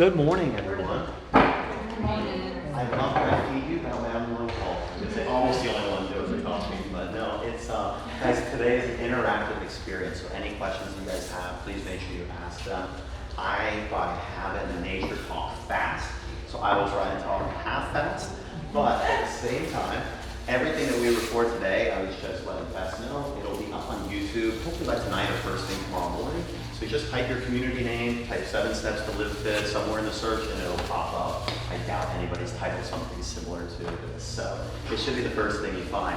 Good morning, everyone. Good morning. I love that I feed you. That way I'm the one called. It's almost the only one doing the talking, but no, it's guys. Today is an interactive experience. So any questions you guys have, please make sure you ask them. I, by habit and nature, talk fast, so I will try and talk half fast. But at the same time, everything that we record today, I was just letting Beth know, it'll be up on YouTube, hopefully by tonight or first thing tomorrow morning. So just type your community name, type 7 steps to LiveFit somewhere in the search, and it'll pop up. I doubt anybody's titled something similar to this, so it should be the first thing you find.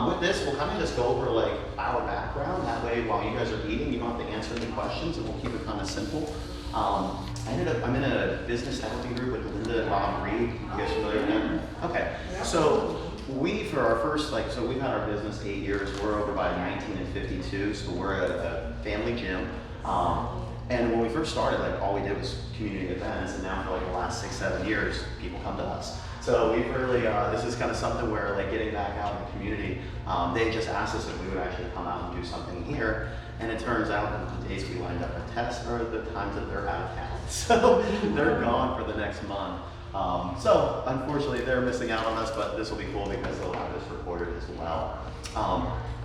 With this, we'll kind of just go over like our background. That way, while you guys are eating, you don't have to answer any questions, and we'll keep it kind of simple. I'm in a business networking group with Linda and Bob Reed. You guys familiar with them? Okay, so for our first, so we've had our business 8 years. We're over by 19 and 52, so we're at a family gym. And when we first started, all we did was community events, and now for the last 6-7 years, people come to us. So we've really, this is kind of something where getting back out in the community, they just asked us if we would actually come out and do something here. And it turns out that the days we lined up at test are the times that they're out of town. So they're gone for the next month. So unfortunately they're missing out on us, but this will be cool because they'll have this recorded as well.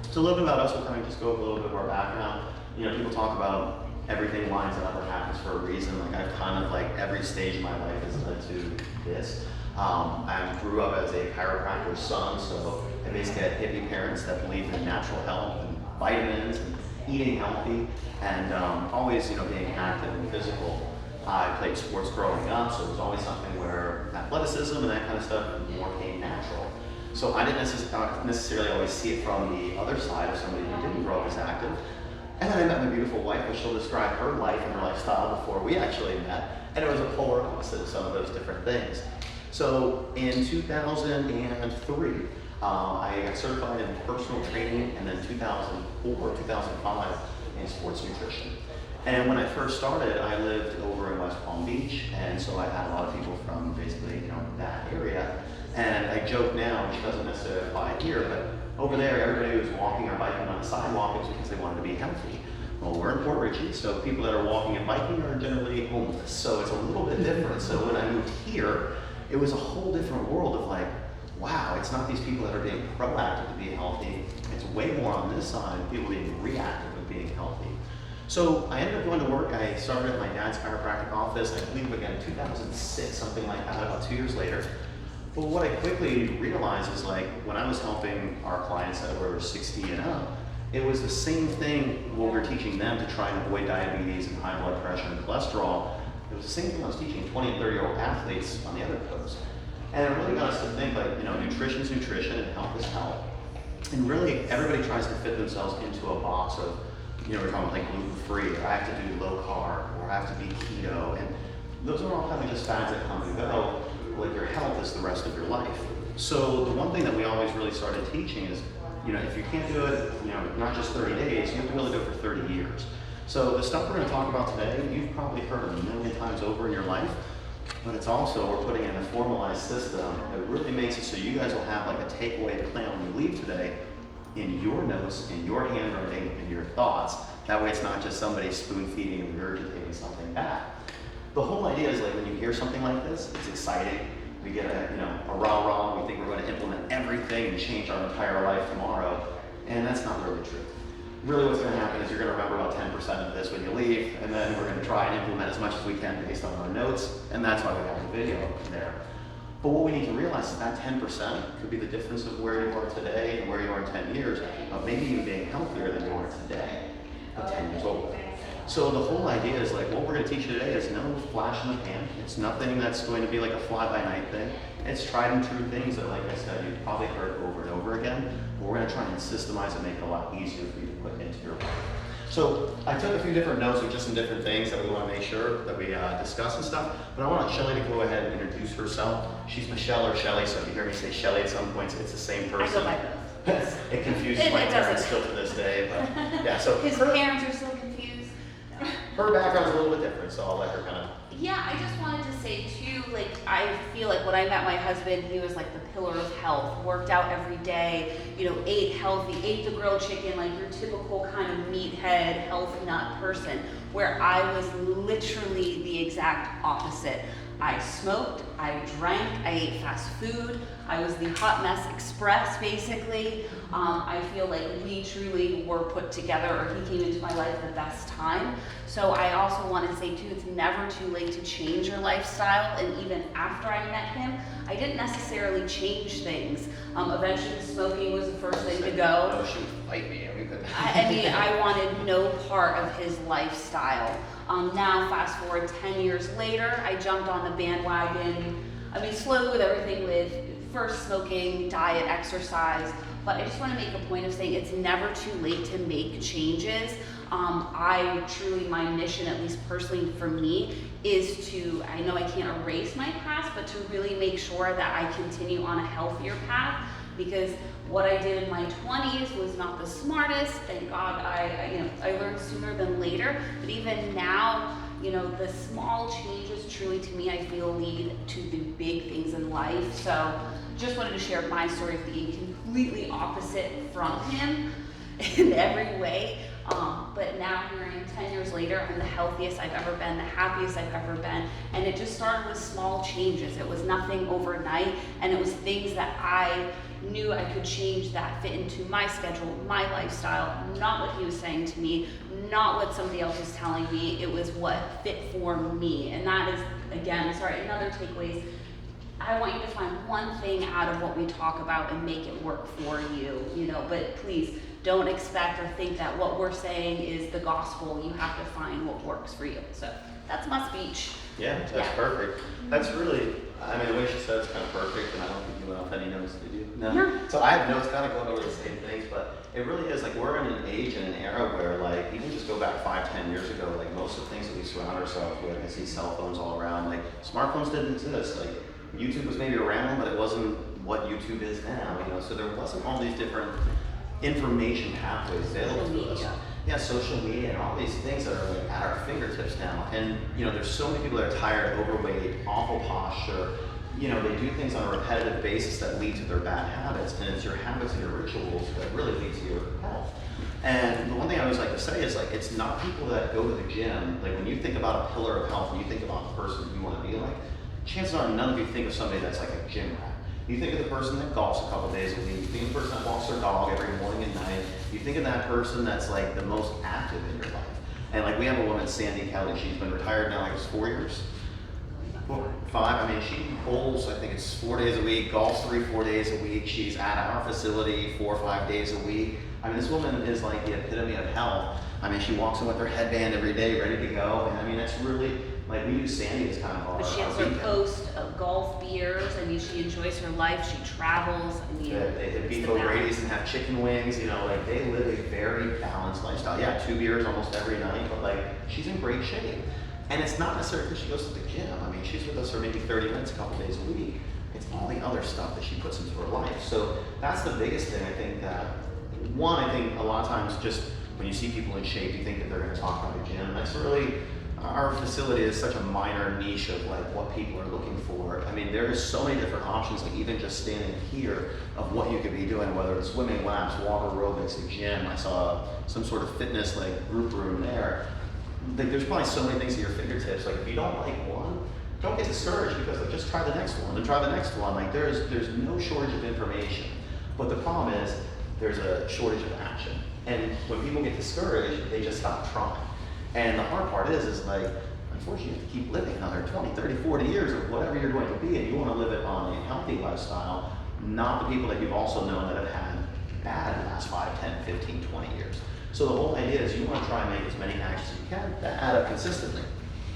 So a little bit about us, we'll kind of just go over a little bit of our background. People talk about everything lines up or happens for a reason. I've kind of every stage of my life has led to this. I grew up as a chiropractor's son, so I basically had hippie parents that believed in natural health and vitamins and eating healthy, and always, being active and physical. I played sports growing up, so it was always something where athleticism and that kind of stuff more came natural. So I didn't necessarily always see it from the other side of somebody who didn't grow up as active. And then I met my beautiful wife, which she'll describe her life and her lifestyle before we actually met, and it was a polar opposite of some of those different things. So in 2003, I got certified in personal training, and then 2004, 2005 in sports nutrition. And when I first started, I lived over in West Palm Beach, and so I had a lot of people from basically, that area. And I joke now, which doesn't necessarily apply here, but over there, everybody who was walking or biking on the sidewalk was because they wanted to be healthy. Well, we're in Port Richey, so people that are walking and biking are generally homeless. So it's a little bit different. So when I moved here, it was a whole different world of wow, it's not these people that are being proactive to be healthy. It's way more on this side, people being reactive of being healthy. So I ended up going to work. I started at my dad's chiropractic office, I believe again 2006, something like that, about 2 years later. But what I quickly realized is when I was helping our clients that were 60 and up, it was the same thing what we were teaching them to try and avoid diabetes and high blood pressure and cholesterol. It was the same thing I was teaching 20 and 30-year-old athletes on the other coast. And it really got us to think nutrition is nutrition and health is health. And really everybody tries to fit themselves into a box of, we're talking gluten-free, or I have to do low carb, or I have to be keto. And those are all kind of just fads that come and go. Your health is the rest of your life. So the one thing that we always really started teaching is, if you can't do it, not just 30 days, you have to really do it for 30 years. So the stuff we're going to talk about today, you've probably heard a million times over in your life, but it's also, we're putting in a formalized system that really makes it so you guys will have a takeaway plan when you leave today in your notes, in your handwriting, and your thoughts. That way it's not just somebody spoon-feeding and regurgitating something back. The whole idea is when you hear something like this, it's exciting. We get a rah-rah, we think we're going to implement everything and change our entire life tomorrow, and that's not really true. Really what's going to happen is you're going to remember about 10% of this when you leave, and then we're going to try and implement as much as we can based on our notes, and that's why we have the video there. But what we need to realize is that 10% could be the difference of where you are today and where you are in 10 years, but maybe even being healthier than you are today, at 10 years old. So the whole idea is what we're going to teach you today is no flash in the pan. It's nothing that's going to be a fly-by-night thing. It's tried and true things that, like I said, you've probably heard over and over again, but we're going to try and systemize and make it a lot easier for you to put into your life. So I took a few different notes of just some different things that we want to make sure that we discuss and stuff, but I want Shelly to go ahead and introduce herself. She's Michelle or Shelly, so if you hear me say Shelly at some points, it's the same person. I go by both. It confuses my parents still to this day, but yeah. So his parents are still confused. Her background's a little bit different, so I'll let her kind of. Yeah, I just wanted to say too, I feel when I met my husband, he was the pillar of health, worked out every day, ate healthy, ate the grilled chicken, your typical kind of meathead, health nut person. where I was literally the exact opposite. I smoked, I drank, I ate fast food, I was the hot mess express basically. I feel like we truly were put together, or he came into my life at the best time. So I also want to say too, it's never too late to change your lifestyle, and even after I met him, I didn't necessarily change things. Eventually smoking was the first thing to go. No, she would fight me. I mean, I wanted no part of his lifestyle. Now, fast forward 10 years later, I jumped on the bandwagon. I mean, slowly with everything, with first smoking, diet, exercise. But I just want to make a point of saying it's never too late to make changes. I truly, my mission, at least personally for me, is to, I know I can't erase my past, but to really make sure that I continue on a healthier path, because what I did in my 20s was not the smartest. Thank God I learned sooner than later. But even now, the small changes truly, to me, I feel lead to the big things in life. So just wanted to share my story of being completely opposite from him in every way. But now here I am 10 years later, I'm the healthiest I've ever been, the happiest I've ever been. And it just started with small changes. It was nothing overnight, and it was things that I knew I could change that fit into my schedule, my lifestyle, not what he was saying to me, not what somebody else was telling me. It was what fit for me. And that is, again, another takeaway is I want you to find one thing out of what we talk about and make it work for you, but please don't expect or think that what we're saying is the gospel. You have to find what works for you. So that's my speech. Yeah, that's perfect. That's really, the way she said it's kind of perfect, and I don't think you went off any notes, did you? No. So I have notes kind of going over the same things, but it really is like we're in an age and an era where, like, even just go back 5-10 years ago, like most of the things that we surround ourselves with, I see cell phones all around, like smartphones didn't exist. Like YouTube was maybe around, but it wasn't what YouTube is now, so there wasn't all these different information pathways available to us. Yeah, social media and all these things that are like at our fingertips now. And there's so many people that are tired, overweight, awful posture. They do things on a repetitive basis that lead to their bad habits, and it's your habits and your rituals that really lead to your health. And the one thing I always like to say is, like, it's not people that go to the gym. Like, when you think about a pillar of health and you think about the person you want to be like, chances are none of you think of somebody that's like a gym rat. You think of the person that golfs a couple days a week. You think of the person that walks their dog every morning and night. You think of that person that's like the most active in your life. And like we have a woman, Sandy Kelly, she's been retired now, like it's 4 years. 5. She bowls, I think it's 4 days a week, golfs 3-4 days a week. She's at our facility 4 or 5 days a week. This woman is like the epitome of health. She walks in with her headband every day, ready to go. And it's really, like, we use Sandy as kind of our. But she has her post of golf beers. She enjoys her life. She travels. They hit beef O'Grady's and have chicken wings. Like they live a very balanced lifestyle. Yeah, 2 beers almost every night, but like she's in great shape. And it's not necessarily because she goes to the gym. She's with us for maybe 30 minutes a couple days a week. It's all the other stuff that she puts into her life. So that's the biggest thing. I think that I think a lot of times just when you see people in shape, you think that they're going to talk about a gym. That's really, our facility is such a minor niche of like what people are looking for. There is so many different options, like even just standing here, of what you could be doing, whether it's swimming laps, water aerobics, a gym. I saw some sort of fitness like group room there. Like, there's probably so many things at your fingertips. Like if you don't like one, don't get discouraged, because like just try the next one and try the next one. Like there's no shortage of information, but the problem is there's a shortage of action. And when people get discouraged, they just stop trying. And the hard part is like, unfortunately, you have to keep living another 20, 30, 40 years of whatever you're going to be, and you want to live it on a healthy lifestyle, not the people that you've also known that have had bad the last 5, 10, 15, 20 years. So the whole idea is you want to try and make as many actions as you can that add up consistently.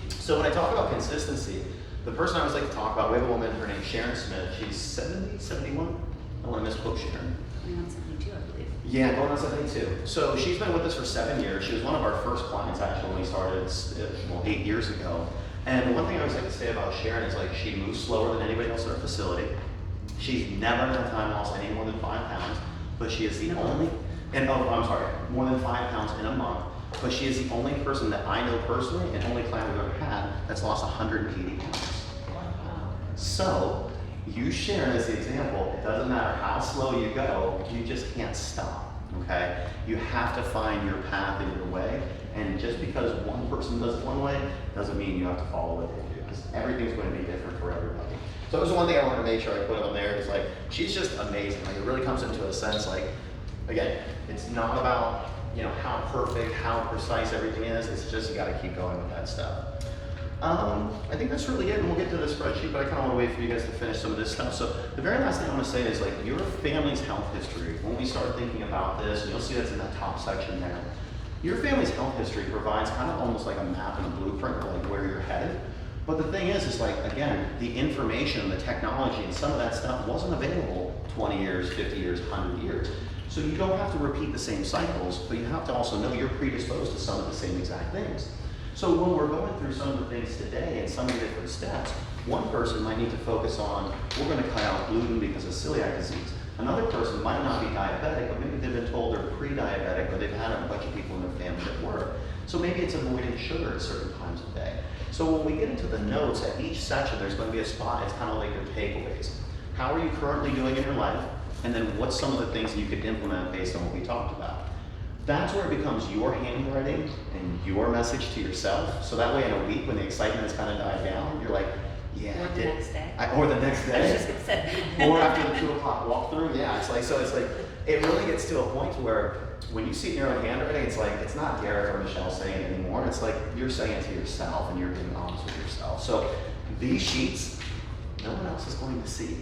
So when I talk about consistency, the person I always like to talk about, we have a woman, her name's Sharon Smith. She's 70, 71. I don't want to misquote Sharon. Going on 72, I believe. Yeah, going on 72. So she's been with us for 7 years. She was one of our first clients actually when we started 8 years ago. And the one thing I always like to say about Sharon is like she moves slower than anybody else in our facility. She's never had time lost any more than 5 pounds, but she is the only, more than 5 pounds in a month. But she is the only person that I know personally, and only client we've ever had, that's lost 180 pounds. So, use Sharon as the example. It doesn't matter how slow you go, you just can't stop, okay? You have to find your path and your way, And just because one person does it one way, doesn't mean you have to follow what they do, because everything's going to be different for everybody. So it was one thing I wanted to make sure I put on there is like, she's just amazing. Like it really comes into a sense like, again, it's not about, you know, how perfect, how precise everything is. It's just, you got to keep going with that stuff. I think that's really it, and we'll get to the spreadsheet, but I kind of want to wait for you guys to finish some of this stuff. So the very last thing I want to say is like your family's health history, when we start thinking about this, and you'll see that's in that top section there, your family's health history provides kind of almost like a map and a blueprint for like where you're headed. But the thing is like, again, the information, the technology, and some of that stuff wasn't available 20 years, 50 years, 100 years. So you don't have to repeat the same cycles, but you have to also know you're predisposed to some of the same exact things. So when we're going through some of the things today and some of the different steps, one person might need to focus on, we're going to cut out gluten because of celiac disease. Another person might not be diabetic, but maybe they've been told they're pre-diabetic, or they've had a bunch of people in their family that were. So maybe it's avoiding sugar at certain times of day. So when we get into the notes, at each section there's going to be a spot, it's kind of like your takeaways. How are you currently doing in your life? And then what's some of the things that you could implement based on what we talked about? That's where it becomes your handwriting and your message to yourself. So that way in a week when the excitement has kind of died down, you're like, yeah, Or the next day. Or the next day. I was just gonna say. Or after the 2 o'clock walkthrough, yeah. It's like, so it's like, it really gets to a point where when you see it in your own handwriting, it's like, it's not Garrett or Michelle saying it anymore. It's like, you're saying it to yourself and you're being honest with yourself. So these sheets, no one else is going to see.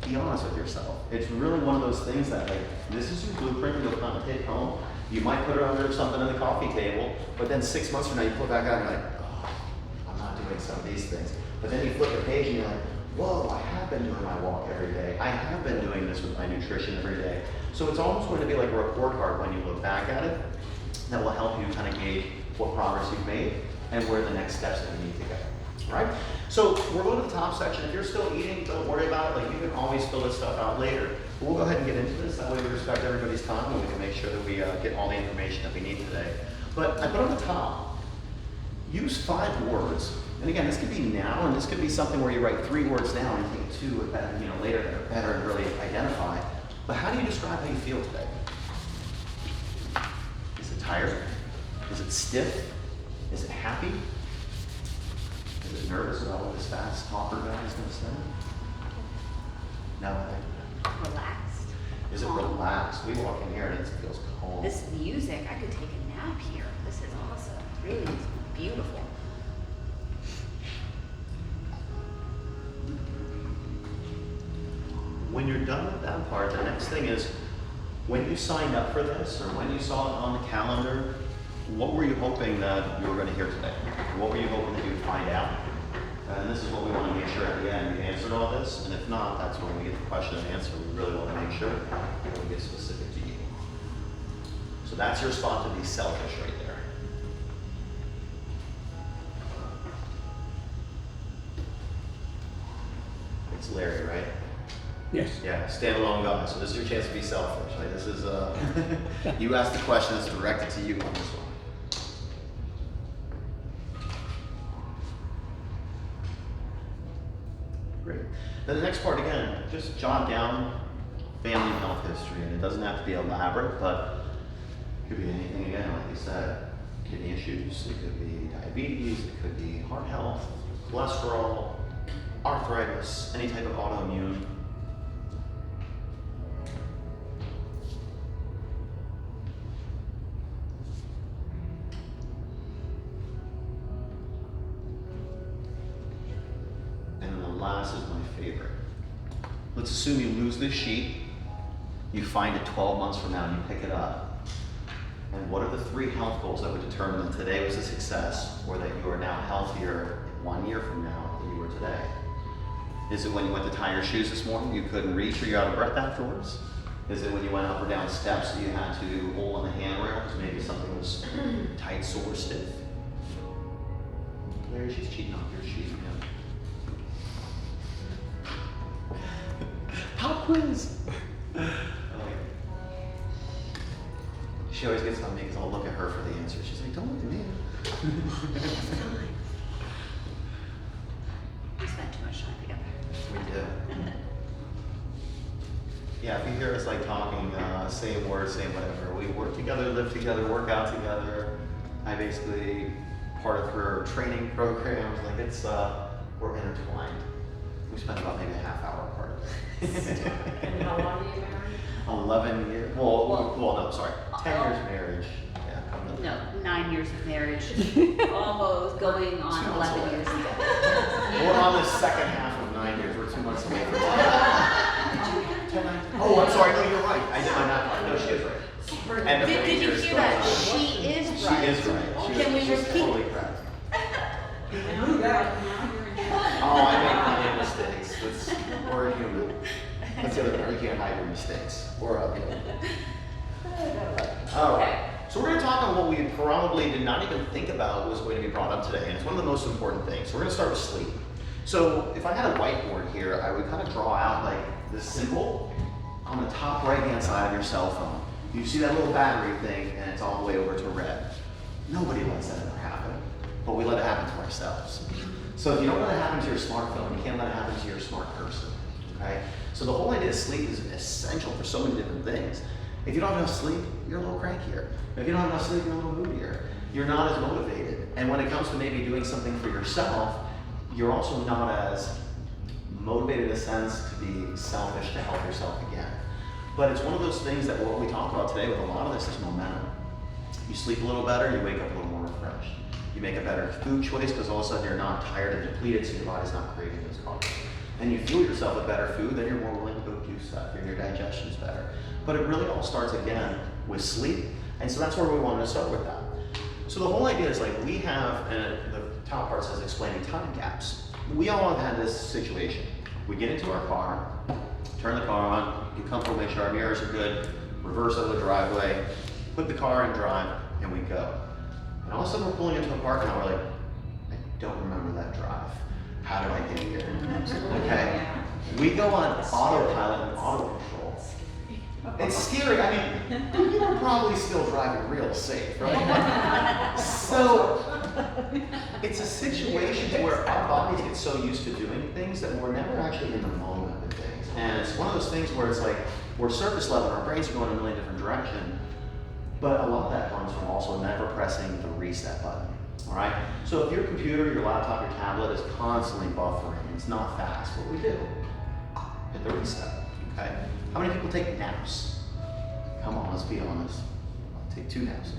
Be honest with yourself. It's really one of those things that like, this is your blueprint you'll kind of take home. You might put it under something on the coffee table, but then 6 months from now you pull it back out and you're like, oh, I'm not doing some of these things. But then you flip the page and you're like, whoa, I have been doing my walk every day. I have been doing this with my nutrition every day. So it's almost going to be like a report card when you look back at it that will help you kind of gauge what progress you've made and where the next steps that you need to go. Right? So we're going to the top section. If you're still eating, don't worry about it. Like you can always fill this stuff out later. But we'll go ahead and get into this. That way we respect everybody's time and we can make sure that we get all the information that we need today. But I put on the top, use 5 words. And again, this could be now, and this could be something where you write 3 words down and think 2 later that are better and really identify. But how do you describe how you feel today? Is it tired? Is it stiff? Is it happy? Is it nervous about what this fast talker guy is going to say? No. Relaxed. Is it calm. relaxed? We walk in here and it feels calm. This music, I could take a nap here. This is awesome. Really, it's beautiful. When you're done with that part, the next thing is, when you signed up for this, or when you saw it on the calendar, what were you hoping that you were going to hear today? What were you hoping that you would find out? And this is what we want to make sure at the end we answered all this, and if not, that's when we get the question and answer. We really want to make sure that we get specific to you. So that's your spot to be selfish right there. It's Larry, right? Yes. Yeah, standalone guy. So this is your chance to be selfish. Like this is you ask the question that's directed to you on this one. Great. Then the next part again, just jot down family health history, and it doesn't have to be elaborate, but it could be anything again, like you said, kidney issues, it could be diabetes, it could be heart health, cholesterol, arthritis, any type of autoimmune. Last is my favorite. Let's assume you lose this sheet, you find it 12 months from now and you pick it up. And what are the 3 health goals that would determine that today was a success, or that you are now healthier 1 year from now than you were today? Is it when you went to tie your shoes this morning, you couldn't reach or you're out of breath afterwards? Is it when you went up or down steps that you had to hold on the handrail because maybe something was tight, sore, stiff? Larry, she's cheating off your sheet. Yeah. Pop quiz! She always gets on me because I'll look at her for the answer. She's like, don't look at me. We spent too much time together. We do. Yeah, if you hear us like talking, same words, same whatever. We work together, live together, work out together. I basically part of her training programs. Like it's we're intertwined. We spent about maybe a half hour apart. And how long are you married? 11 years. Well, no, sorry. 10 years marriage. Yeah. No, 9 years of marriage. Almost going on 2 months 11 away. years. We're on the second half of 9 years. We're 2 months away from 10, 9. Oh, I'm sorry. No, you're right. I did my math right. No, she is right. And the Did you years hear going that? on. She is right. She is right. Can we she's repeat? totally correct. Yeah. Oh, I make plenty of mistakes. We're human. That's the other part. You can't hide your mistakes. Or All right. So we're going to talk on what we probably did not even think about was going to be brought up today, and it's one of the most important things. So we're going to start with sleep. So if I had a whiteboard here, I would kind of draw out like this symbol on the top right-hand side of your cell phone. You see that little battery thing, and it's all the way over to red. Nobody lets that ever happen, but we let it happen to ourselves. So if you don't let it happen to your smartphone, you can't let it happen to your smart person, okay? So the whole idea of sleep is essential for so many different things. If you don't have enough sleep, you're a little crankier. If you don't have enough sleep, you're a little moodier. You're not as motivated. And when it comes to maybe doing something for yourself, you're also not as motivated in a sense to be selfish to help yourself again. But it's one of those things that what we talk about today with a lot of this is momentum. You sleep a little better, you wake up a little more refreshed. You make a better food choice because all of a sudden you're not tired and depleted, so your body's not craving those carbs. And you fuel yourself with better food, then you're more willing to go do stuff, and your digestion's better. But it really all starts again with sleep, and so that's where we wanted to start with that. So the whole idea is like we have, and the top part says explaining time gaps. We all have had this situation. We get into our car, turn the car on, get comfortable, make sure our mirrors are good, reverse out of the driveway, put the car in drive, and we go. And all of a sudden we're pulling into a parking lot, we're like, I don't remember that drive. How did I get here? Okay. We go on autopilot and auto control. It's scary. I mean, you are probably still driving real safe, right? So it's a situation where our bodies get so used to doing things that we're never actually in the moment with things. And it's one of those things where it's like we're surface level, our brains are going in a million different directions. But a lot of that comes from also never pressing the reset button. All right? So if your computer, your laptop, your tablet is constantly buffering, it's not fast, what do we do? Hit the reset. Okay? How many people take naps? Come on, let's be honest. I'll take 2 naps.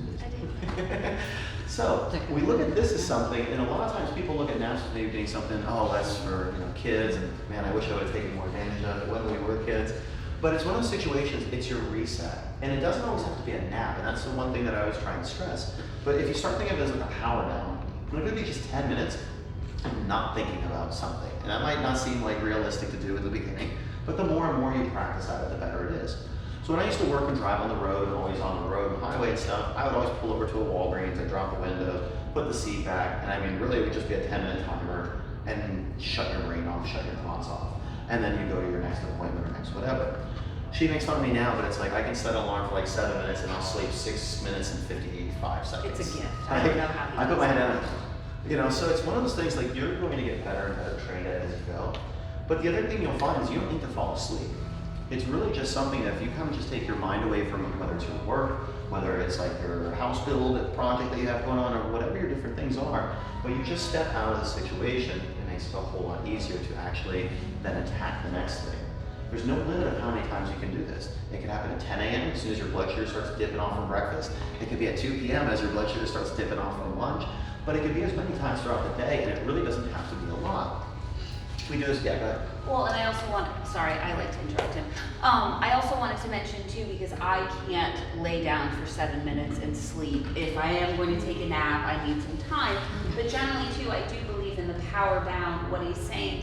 So we look at this as something, and a lot of times people look at naps as maybe being something, oh, that's for kids, and man, I wish I would have taken more advantage of it when we were kids. But it's one of those situations, it's your reset. And it doesn't always have to be a nap, and that's the one thing that I always try and stress. But if you start thinking of it as like a power down, it could be just 10 minutes of not thinking about something. And that might not seem like realistic to do at the beginning, but the more and more you practice at it, the better it is. So when I used to work and drive on the road, and always on the road, and highway and stuff, I would always pull over to a Walgreens, I'd drop the window, put the seat back, and I mean, really it would just be a 10-minute timer, and shut your brain off, shut your thoughts off. And then you go to your next appointment or next whatever. She makes fun of me now, but it's like I can set an alarm for like 7 minutes and I'll sleep 6 minutes and 55 seconds. It's a gift. I don't know how I put my head down. So it's one of those things like you're going to get better and better trained at it as you go. But the other thing you'll find is you don't need to fall asleep. It's really just something that if you kind of just take your mind away from whether it's your work, whether it's like your house build project that you have going on, or whatever your different things are, but you just step out of the situation, it makes it a whole lot easier to actually then attack the next thing. There's no limit of how many times you can do this. It can happen at 10 a.m. as soon as your blood sugar starts dipping off from breakfast. It could be at 2 p.m. as your blood sugar starts dipping off from lunch. But it could be as many times throughout the day, and it really doesn't have to be a lot. We do this, yeah, go ahead. Well, and I also sorry, I like to interrupt him. I also wanted to mention too, because I can't lay down for 7 minutes and sleep. If I am going to take a nap, I need some time. But generally too, I do believe in the power down, what he's saying.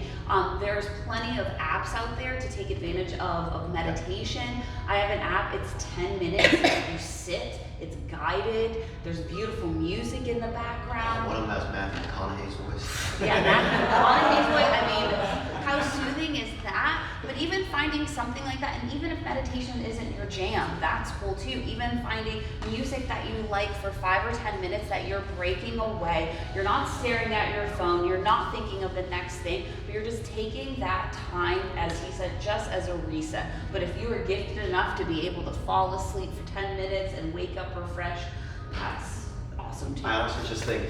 There's plenty of apps out there to take advantage of meditation. I have an app, it's 10 minutes, you sit, it's guided, there's beautiful music in the background. One of them has Matthew McConaughey's voice. Yeah, Matthew McConaughey's voice, I mean, how soothing is that? But even finding something like that, and even if meditation isn't your jam, that's cool too. Even finding music that you like for 5 or 10 minutes that you're breaking away, you're not staring at your phone, you're not thinking of the next thing, but you're just taking that time, as he said, just as a reset. But if you are gifted enough to be able to fall asleep for 10 minutes and wake up refreshed, that's awesome. awesome too. I also just think,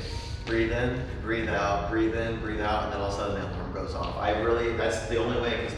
breathe in, breathe out, breathe in, breathe out, and then all of a sudden the alarm goes off. That's the only way, because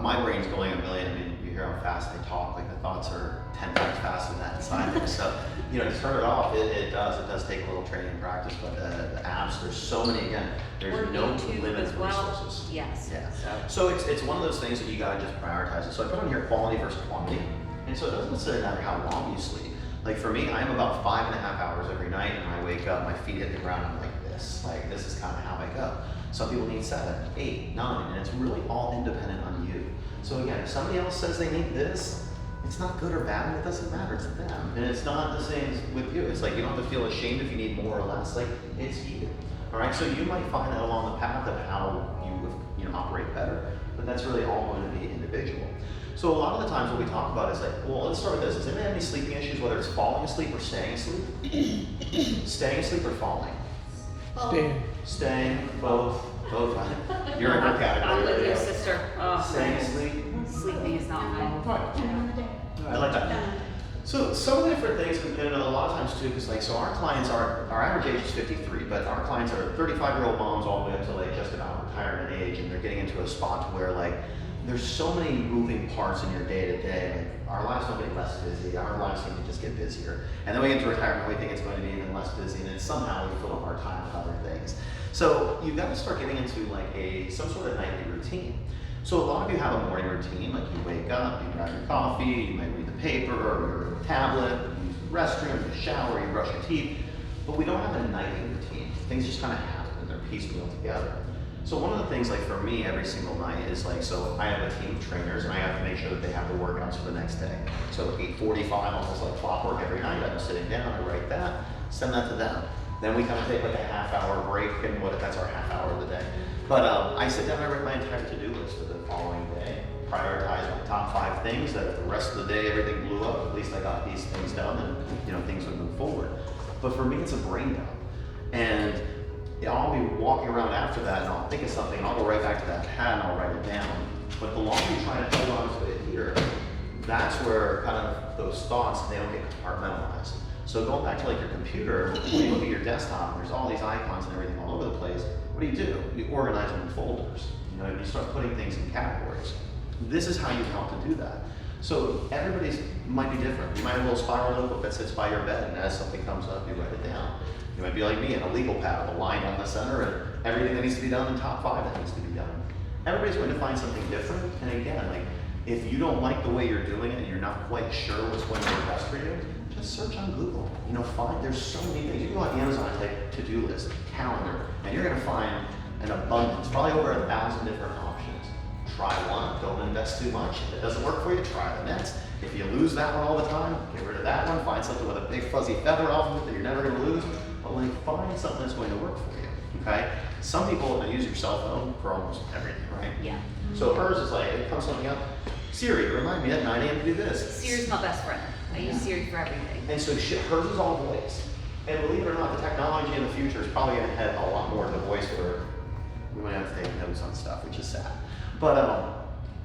my brain's going a million. I mean, you hear how fast they talk, like the thoughts are 10 times faster than that inside there. So, to turn it off, it does take a little training and practice, but the apps, there's so many, again, there's Or no YouTube limit as to well. resources. Yes. Yeah. So it's one of those things that you gotta just prioritize it. So I put on here quality versus quantity. And so it doesn't necessarily matter how long you sleep. Like for me, I'm about 5.5 hours every night, and I wake up, my feet hit the ground, I'm like this. Like this is kind of how I go. Some people need 7, 8, 9, and it's really all independent on you. So again, if somebody else says they need this, it's not good or bad, and it doesn't matter, it's them. And it's not the same with you. It's like you don't have to feel ashamed if you need more or less, like it's you. All right, so you might find that along the path of how you operate better, but that's really all going to be individual. So a lot of the times what we talk about is like, well, let's start with this. Does anybody have any sleeping issues, whether it's falling asleep or staying asleep? Staying asleep or falling? Staying, both. You're in her category. I'm with there you, you go. sister. Oh, Staying asleep. sleeping is not mine. I like that. So some of the different things, and a lot of times too, because so our clients our average age is 53, but our clients are 35-year-old moms all the way up to like just about retirement age, and they're getting into a spot where like there's so many moving parts in your day to day. Like our lives don't get less busy, our lives seem to just get busier. And then we get to retirement, we think it's going to be even less busy, and then somehow we fill up our time with other things. So you've got to start getting into like some sort of nightly routine. So a lot of you have a morning routine, like you wake up, you grab your coffee, you might read the paper or your tablet, you use the restroom, you shower, you brush your teeth, but we don't have a nightly routine. Things just kind of happen and they're piecemeal together. So one of the things like for me every single night is like, so I have a team of trainers and I have to make sure that they have the workouts for the next day. So 8:45, almost like clockwork every night, I'm sitting down, I write that, send that to them. Then we kind of take like a half-hour break, and that's our half hour of the day. But I sit down and I write my entire to-do list for the following day, prioritize my top 5 things that if the rest of the day everything blew up, at least I got these things done and things would move forward. But for me, it's a brain dump. And I'll be walking around after that and I'll think of something and I'll go right back to that pad and I'll write it down. But the longer you try to hold on to it here, that's where kind of those thoughts, they don't get compartmentalized. So going back to like your computer, when you look at your desktop, and there's all these icons and everything all over the place, what do? You organize them in folders. You start putting things in categories. This is how you help to do that. So everybody's might be different. You might have a little spiral notebook that sits by your bed, and as something comes up, you write it down. You might be like me, in a legal pad with a line down the center and everything that needs to be done in top 5 that needs to be done. Everybody's going to find something different. And again, like if you don't like the way you're doing it and you're not quite sure what's going to work best for you, just search on Google. There's so many things. You can go on Amazon and type to-do list, calendar, and you're going to find an abundance, probably over 1,000 different options. Try one, don't invest too much. If it doesn't work for you, try the next. If you lose that one all the time, get rid of that one, find something with a big fuzzy feather off of it that you're never going to lose, but find something that's going to work for you, okay? Some people use your cell phone for almost everything, right? Yeah. So hers is like, it comes something up, Siri, remind me at 9 a.m. to do this. Siri's my best friend. I use Siri for everything. And so hers is all voice. And believe it or not, the technology in the future is probably going to head a lot more to voice where we might have to take notes on stuff, which is sad. But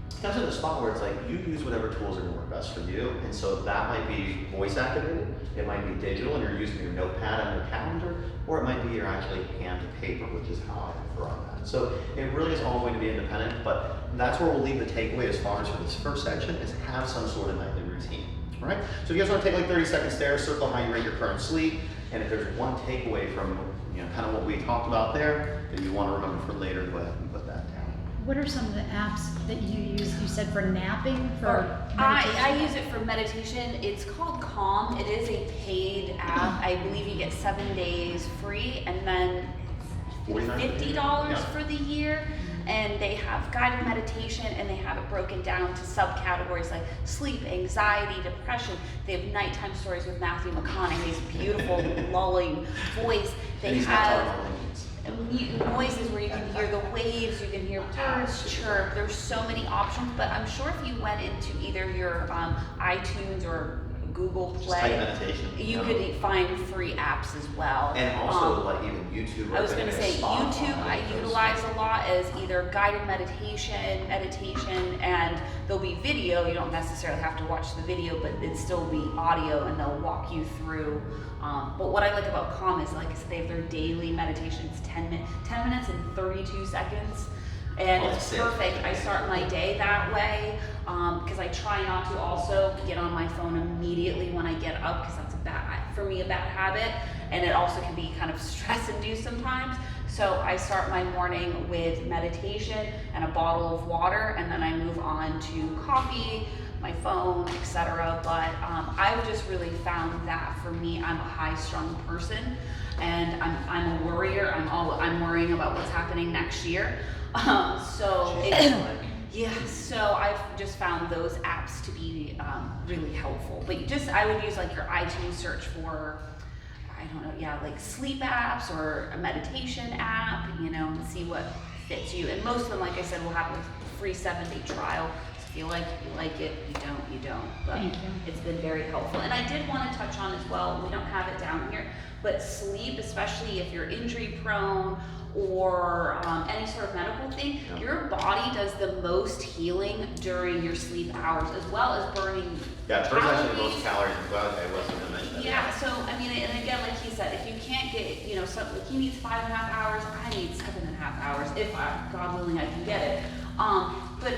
it comes to the spot where it's like you use whatever tools are going to work best for you. And so that might be voice activated, it might be digital and you're using your notepad on your calendar, or it might be you're actually hand to paper, which is how I prefer on that. So it really is all going to be independent, but that's where we'll leave the takeaway as far as for this first section is have some sort of nightly routine. All right? So if you guys want to take like 30 seconds there, circle how you rate your current sleep, and if there's one takeaway from kind of what we talked about there that you want to remember for later, go ahead and put that down. What are some of the apps that you use? You said for napping, for meditation? I use it for meditation. It's called Calm. It is a paid app. I believe you get 7 days free and then $50 for the year. And they have guided meditation and they have it broken down to subcategories like sleep, anxiety, depression. They have nighttime stories with Matthew McConaughey's beautiful lulling voice. They have noises where you can hear the waves, you can hear birds chirp. There's so many options, but I'm sure if you went into either your iTunes or Google Just Play. type meditation. You could find free apps as well. And also like even YouTube. I was going to say Spotify, YouTube I utilize a lot as either guided meditation, and there'll be video. You don't necessarily have to watch the video, but it'd still be audio and they'll walk you through. But what I like about Calm is, like I said, they have their daily meditations, 10 minutes and 32 seconds. And Oh, it's that's it. perfect. I start my day that way because I try not to also get on my phone immediately when I get up, because that's for me a bad habit, and it also can be kind of stress-induced sometimes. So I start my morning with meditation and a bottle of water, and then I move on to coffee, my phone, etc. But I've just really found that for me, I'm a high-strung person, and I'm a worrier. I'm worrying about what's happening next year. So I've just found those apps to be really helpful. But I would use like your iTunes search for, I don't know, like sleep apps or a meditation app, and see what fits you. And most of them, like I said, will have a free 7-day trial. So if you like it. You don't. But Thank you. it's been very helpful. And I did want to touch on as well, we don't have it down here, but sleep, especially if you're injury prone or any sort of medical thing, your body does the most healing during your sleep hours, as well as burning Yeah, it burns actually the calories. most calories. I'm glad I wasn't going to mention that. Yeah, so I mean, and again, like he said, if you can't get, like he needs 5.5 hours, I need 7.5 hours, if God willing, I can get it. But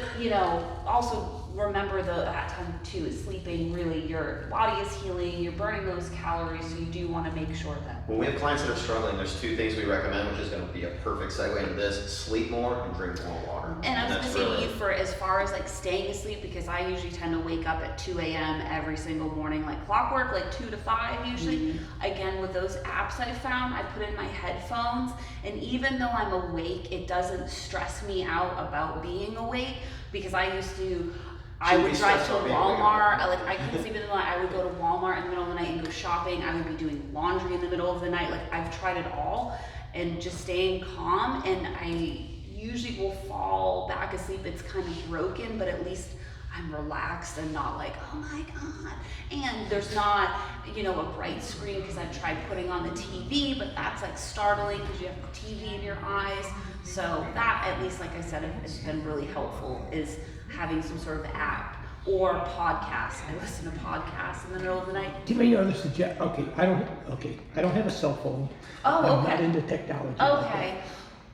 also remember that time too is sleeping. Really, your body is healing, you're burning those calories, so you do want to make sure that. When we have clients that are struggling, there's 2 things we recommend, which is going to be a perfect segue into this: sleep more and drink more water. And I was that's gonna say to really- you, for as far as like staying asleep, because I usually tend to wake up at 2 a.m. every single morning, like clockwork, like 2 to 5 usually. Again, with those apps I found, I put in my headphones, and even though I'm awake, it doesn't stress me out about being awake, because I would drive to Walmart. I couldn't sleep in the night. I would go to Walmart in the middle of the night and go shopping. I would be doing laundry in the middle of the night. Like, I've tried it all, and just staying calm. And I usually will fall back asleep. It's kind of broken, but at least I'm relaxed and not like, oh my God. And there's not, a bright screen, because I've tried putting on the TV, but that's like startling because you have the TV in your eyes. So that, at least, like I said, has been really helpful, is having some sort of app or podcast. I listen to podcasts in the middle of the night. Give me other suggest. I don't have a cell phone. Oh, I'm okay. not into technology. like Okay.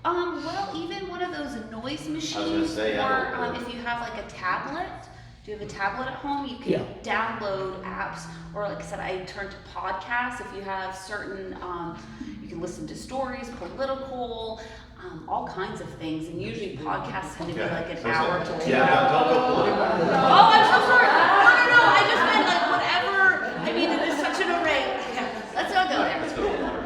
Well, even one of those noise machines, say, yeah. or if you have like a tablet. Do you have a tablet at home? You can download apps, or like I said, I turn to podcasts. If you have certain, you can listen to stories, political, all kinds of things. And usually podcasts tend to be like an hour to 2 Yeah, hours. don't go political. Oh, I'm so sorry. No. I just meant like whatever. I mean, it is such an array. Let's not go there. Let's go to water.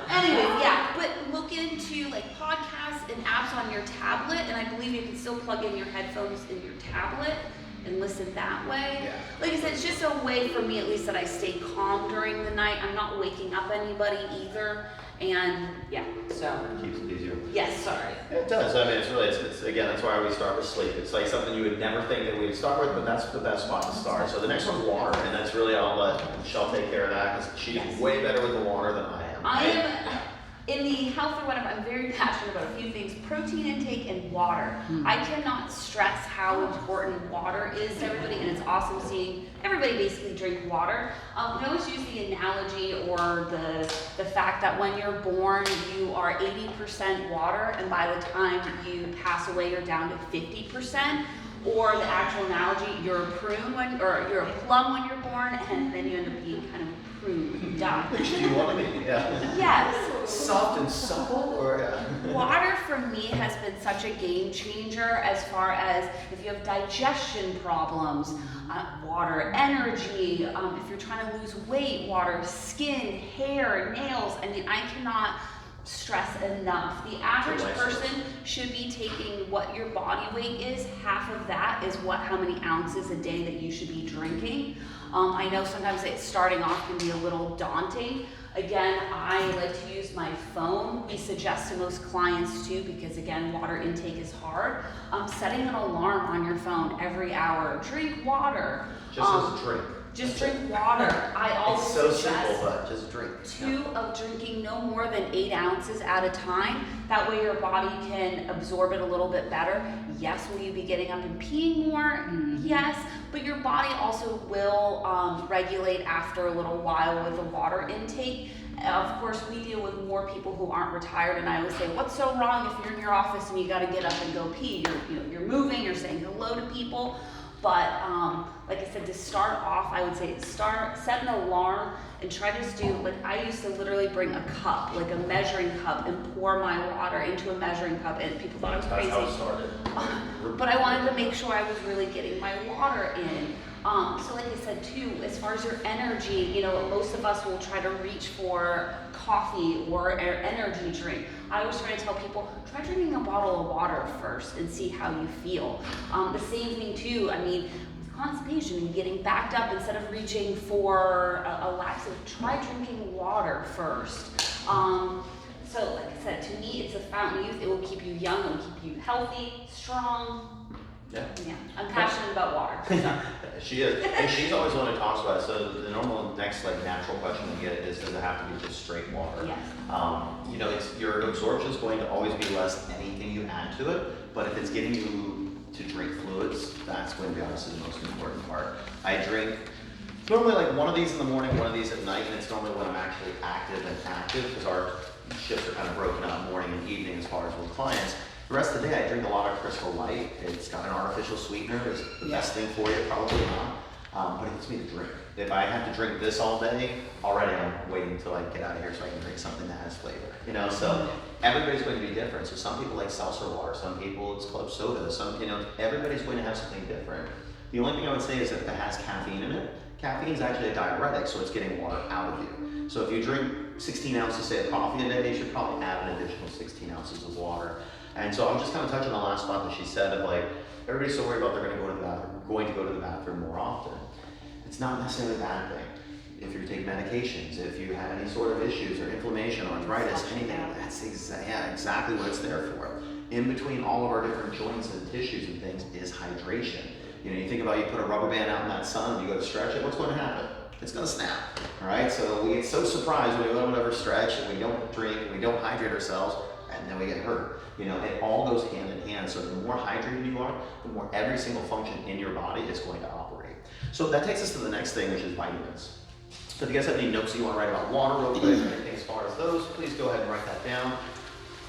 Anyways, yeah, but look into like podcasts and apps on your tablet, and I believe you can still plug in your headphones in your tablet and listen that way. Yeah. Like I said, it's just a way for me, at least, that I stay calm during the night. I'm not waking up anybody either, and yeah, so. Keeps it easier. Yes, sorry. It does. I mean, it's again, that's why we start with sleep. It's like something you would never think that we'd start with, but that's the best spot to start. So the next one's water, and that's really, I'll let Michelle take care of that, because she's way better with the water than I am. I am, in the health or whatever, I'm very passionate about a few things: protein intake and water. I cannot stress how important water is to everybody, and it's awesome seeing everybody basically drink water. We always use the analogy or the fact that when you're born, you are 80% water, and by the time you pass away, you're down to 50%. Or the actual analogy, you're a prune or you're a plum when you're born, and then you end up being kind of a prune when you die. Which do you want to be? Yeah. Yes. Soft and supple, or Water for me has been such a game changer as far as if you have digestion problems, water, energy, if you're trying to lose weight, water, skin, hair, nails. I mean, I cannot stress enough. The average person should be taking what your body weight is. Half of that is how many ounces a day that you should be drinking. I know sometimes starting off can be a little daunting. Again, I like to use my phone. We suggest to most clients too, because again, water intake is hard. Setting an alarm on your phone every hour. Drink water. just as a drink. Just drink water. I always It's so suggest simple, but just drink. two of drinking no more than 8 ounces at a time. That way your body can absorb it a little bit better. Yes, will you be getting up and peeing more? Yes, but your body also will regulate after a little while with the water intake. Of course, we deal with more people who aren't retired, and I always say, what's so wrong if you're in your office and you got to get up and go pee? You're moving, you're saying hello to people. But like I said, to start off, I would say set an alarm and try to just do, like I used to literally bring a cup, like a measuring cup, and pour my water into a measuring cup, and people thought I was crazy. That's how it started. But I wanted to make sure I was really getting my water in. So like I said too, as far as your energy, most of us will try to reach for coffee or an energy drink. I always try to tell people, try drinking a bottle of water first and see how you feel. The same thing too, with constipation and getting backed up, instead of reaching for a laxative, try drinking water first. So like I said, to me, it's a fountain of youth. It will keep you young, it will keep you healthy, strong. Yeah. Yeah, I'm passionate about water. So. She is, and she's always the one who talks about it. So the normal next natural question we get is, does it have to be just straight water? Yes. Your absorption is going to always be less than anything you add to it, but if it's getting you to drink fluids, that's going to be honestly the most important part. I drink normally like one of these in the morning, one of these at night, and it's normally when I'm actually active, because our shifts are kind of broken up morning and evening as far as with clients. The rest of the day, I drink a lot of Crystal Light. It's got an artificial sweetener. It's the best thing for you, probably not. But it gets me to drink. If I have to drink this all day, already I'm waiting until I get out of here so I can drink something that has flavor. So everybody's going to be different. So some people like seltzer water. Some people it's club soda. Everybody's going to have something different. The only thing I would say is that if it has caffeine in it, caffeine is actually a diuretic, so it's getting water out of you. So if you drink 16 ounces, say, of coffee a day, you should probably add an additional 16 ounces of water. And so I'm just kind of touching on the last spot that she said of like, everybody's so worried about they're going to go to the bathroom more often. It's not necessarily a bad thing. If you take medications, if you have any sort of issues or inflammation, arthritis, anything, that's exactly what it's there for. In between all of our different joints and tissues and things is hydration. You think about you put a rubber band out in that sun and you go to stretch it, what's going to happen? It's going to snap, all right? So we get so surprised when we don't ever stretch and we don't drink and we don't hydrate ourselves, and then we get hurt. It all goes hand in hand. So the more hydrated you are, the more every single function in your body is going to operate. So that takes us to the next thing, which is vitamins. So if you guys have any notes that you want to write about water real quick or anything as far as those, please go ahead and write that down.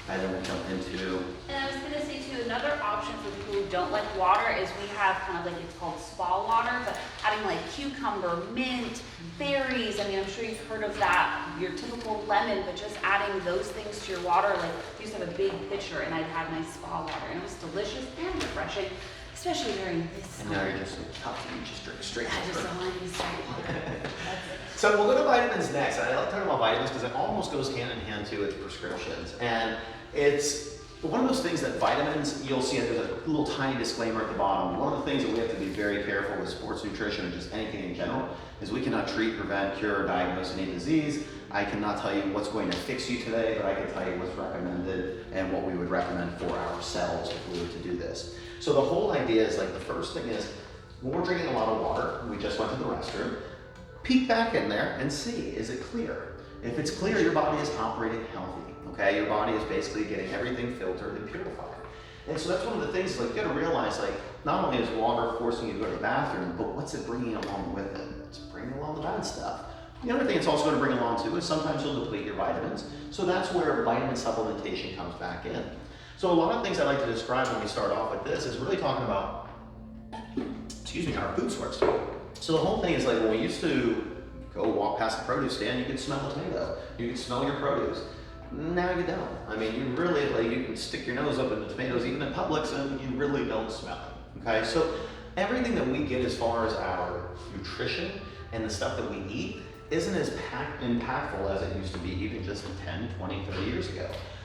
And then we'll jump into... And I was going to say too, another option for people who don't like water is we have kind of like, it's called spa water, but adding like cucumber, mint, berries. I'm sure you've heard of that, your typical lemon, but just adding those things to your water. Like, I used to have a big pitcher and I'd have my spa water, and it was delicious and refreshing, especially during this And now you're just tough, you just drink straight I just water. don't want to be straight water. That's it. So we'll go to vitamins next. I like talking about vitamins because it almost goes hand in hand too with prescriptions. And it's one of those things that vitamins, you'll see there's a little tiny disclaimer at the bottom. One of the things that we have to be very careful with sports nutrition and just anything in general is we cannot treat, prevent, cure, or diagnose any disease. I cannot tell you what's going to fix you today, but I can tell you what's recommended and what we would recommend for ourselves if we were to do this. So the whole idea is like, the first thing is when we're drinking a lot of water, we just went to the restroom, peek back in there and see, is it clear? If it's clear, your body is operating healthy. Okay, your body is basically getting everything filtered and purified. And so that's one of the things, like, you gotta realize, like, not only is water forcing you to go to the bathroom, but what's it bringing along with it? It's bringing along the bad stuff. The other thing it's also gonna bring along too is sometimes you'll deplete your vitamins. So that's where vitamin supplementation comes back in. So a lot of things I like to describe when we start off with this is really talking about, our food source. So the whole thing is like, when we used to go walk past the produce stand, you could smell a tomato. You could smell your produce. Now you don't. You really, you can stick your nose up in the tomatoes even in Publix and you really don't smell it, okay? So everything that we get as far as our nutrition and the stuff that we eat isn't as impactful as it used to be even just 10, 20, 30 years ago.